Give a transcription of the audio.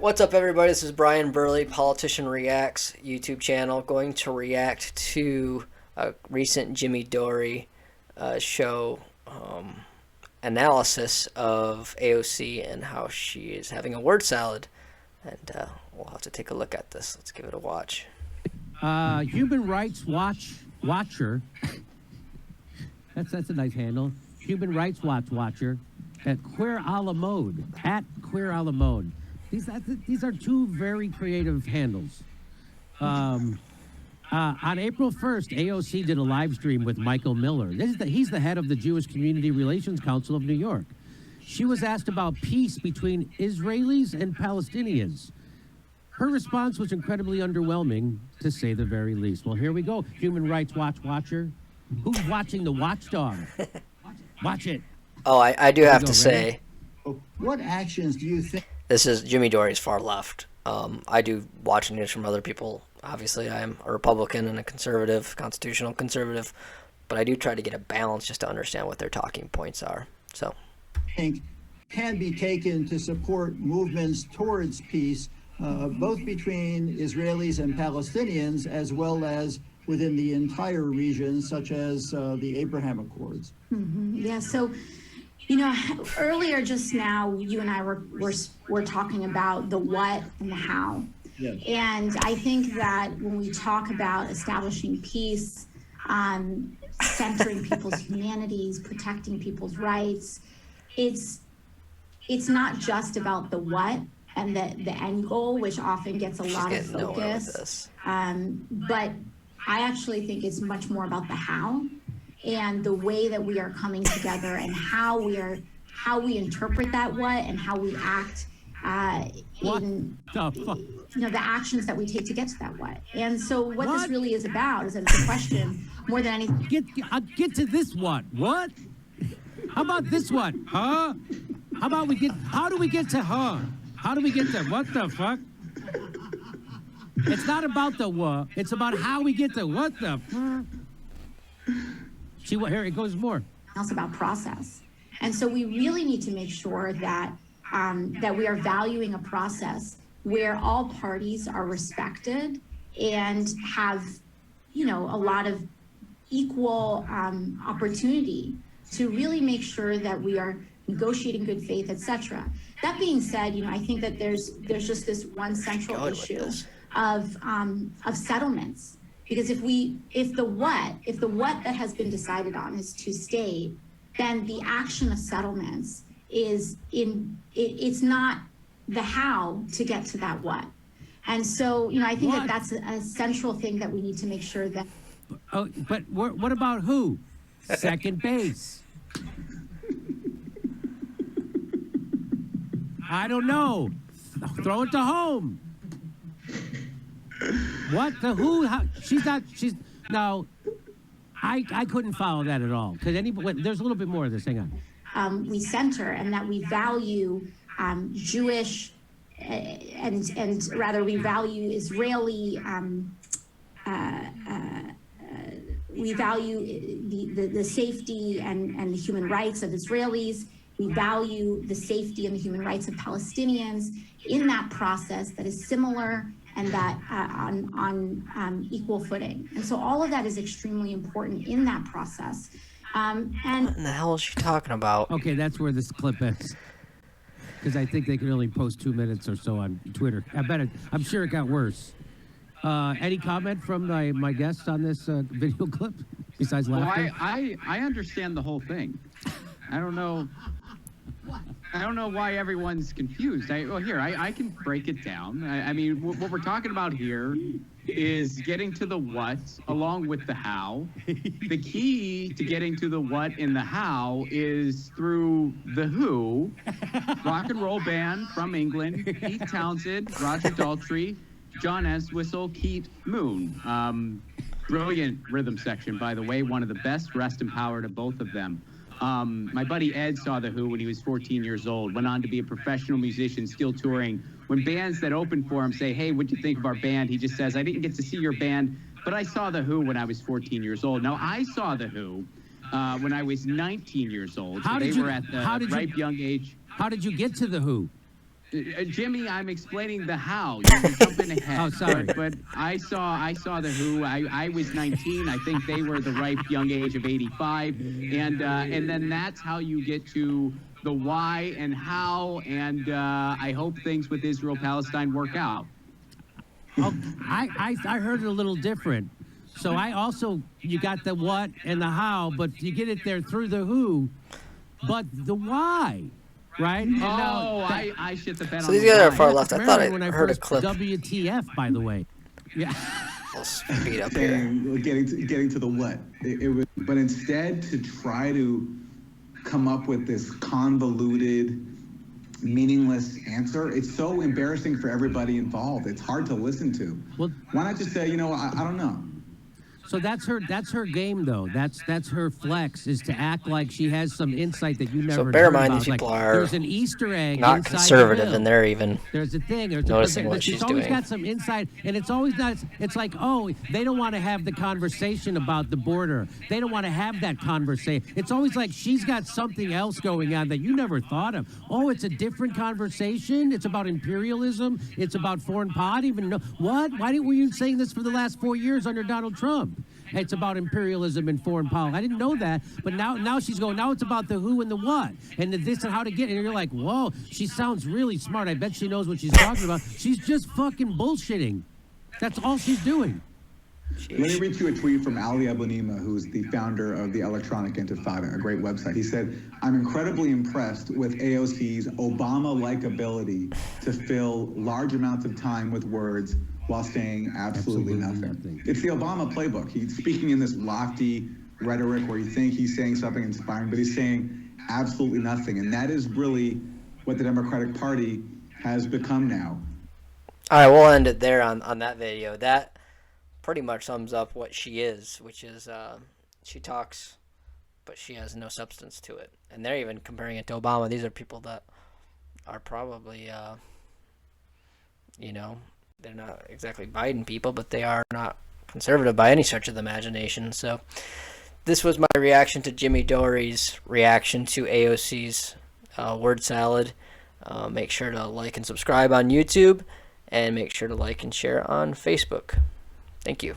What's up, everybody? This is Brian Burley, Politician Reacts YouTube channel, going to react to a recent Jimmy Dore show analysis of AOC and how she is having a word salad. And we'll have to take a look at this. Let's give it a watch. Human Rights Watcher. That's a nice handle. Human Rights Watcher at Queer a la Mode. At Queer a la Mode. These are two very creative handles. On April 1st, AOC did a live stream with Michael Miller. He's the head of the Jewish Community Relations Council of New York. She was asked about peace between Israelis and Palestinians. Her response was incredibly underwhelming, to say the very least. Well, here we go. Human Rights Watcher. Who's watching the watchdog? Watch it. Oh, I do have to say, what actions do you think? This is Jimmy Dore's far left. I do watch news from other people. Obviously, I am a Republican and a conservative, constitutional conservative, but I do try to get a balance just to understand what their talking points are. So, can be taken to support movements towards peace, both between Israelis and Palestinians, as well as within the entire region, such as the Abraham Accords. Yeah, so, you know, earlier just now, you and I were talking about the what and the how. Yes. And I think that when we talk about establishing peace, centering people's humanities, protecting people's rights, it's not just about the what and the end goal, which often gets a lot of focus. But I actually think it's much more about the how and the way that we are coming together and how we interpret that what and how we act in the actions that we take to get to that what. And so what this really is about is a question more than anything. Get to this one. What? How about this one? Huh? How do we get to huh? How do we get to what the fuck? It's not about the what. It's about how we get to what the fuck. See what? Here it goes more. It's about process. And so we really need to make sure that that we are valuing a process where all parties are respected and have, you know, a lot of equal opportunity to really make sure that we are negotiating good faith, etc. That being said, you know, I think that there's just this one central issue of settlements. Because if the what that has been decided on is to stay, then the action of settlements it's not the how to get to that what. And so, you know, I think that's a central thing that we need to make sure that. Oh, but what about who? Second base. I don't know. Throw it to home. What the who? How, she's no. I couldn't follow that at all because there's a little bit more of this. Hang on. We center and that we value Jewish and rather we value Israeli. We value the safety and the human rights of Israelis. We value the safety and the human rights of Palestinians in that process that is similar and that on equal footing. And so all of that is extremely important in that process. And what in the hell is she talking about? Okay, that's where this clip is. Because I think they can only post 2 minutes or so on Twitter. I'm sure it got worse. Any comment from my guests on this video clip besides laughter? Well, I understand the whole thing. I don't know why everyone's confused. I can break it down. I mean, what we're talking about here is getting to the what along with the how. The key to getting to the what and the how is through the who, rock and roll band from England, Pete Townsend, Roger Daltrey, John Entwistle, Keith Moon. Brilliant rhythm section, by the way, one of the best. Rest in power to both of them. My buddy Ed saw The Who when he was 14 years old, went on to be a professional musician, still touring. When bands that open for him say, hey, what'd you think of our band? He just says, I didn't get to see your band, but I saw The Who when I was 14 years old. Now, I saw The Who when I was 19 years old. So they were at the ripe young age. How did you get to The Who? Jimmy, I'm explaining the how. You're jumping ahead. Oh, sorry. But I saw the Who. I was 19. I think they were the ripe young age of 85, and then that's how you get to the why and how. And I hope things with Israel Palestine work out. Oh, I heard it a little different. So I also, you got the what and the how, but you get it there through the who, but the why, right? And I shit the bed So on these the guys are why. far left. I thought I when heard a first clip. WTF, by the way. Yeah. I'll speed up here. Saying, getting to the what. It was, but instead to try to come up with this convoluted, meaningless answer, it's so embarrassing for everybody involved. It's hard to listen to. Well, why not just say, I don't know. so that's her game, though. That's her flex, is to act like she has some insight that you never. bear in heard mind about. these people like, are there's an Easter egg not inside conservative, the bill. and they're even There's a thing. noticing what she's she's always doing. got some insight, and it's always not. It's like, oh, they don't want to have the conversation about the border. They don't want to have that conversation. It's always like she's got something else going on that you never thought of. Oh, it's a different conversation. It's about imperialism. It's about foreign policy. Even know what? Why were you saying this for the last 4 years under Donald Trump? It's about imperialism and foreign policy. I didn't know that, but now she's going. Now it's about the who and the what, and the this and how to get. And you're like, whoa, she sounds really smart. I bet she knows what she's talking about. She's just fucking bullshitting. That's all she's doing. Let me read you a tweet from Ali Abunimah, who's the founder of the Electronic Intifada, a great website. He said, "I'm incredibly impressed with AOC's Obama-like ability to fill large amounts of time with words while saying absolutely nothing. It's the Obama playbook. He's speaking in this lofty rhetoric where you think he's saying something inspiring, but he's saying absolutely nothing. And that is really what the Democratic Party has become now. All right, we'll end it there on that video. That pretty much sums up what she is, which is she talks, but she has no substance to it. And they're even comparing it to Obama. These are people that are probably, they're not exactly Biden people, but they are not conservative by any stretch of the imagination. So this was my reaction to Jimmy Dore's reaction to AOC's word salad. Make sure to like and subscribe on YouTube, and make sure to like and share on Facebook. Thank you.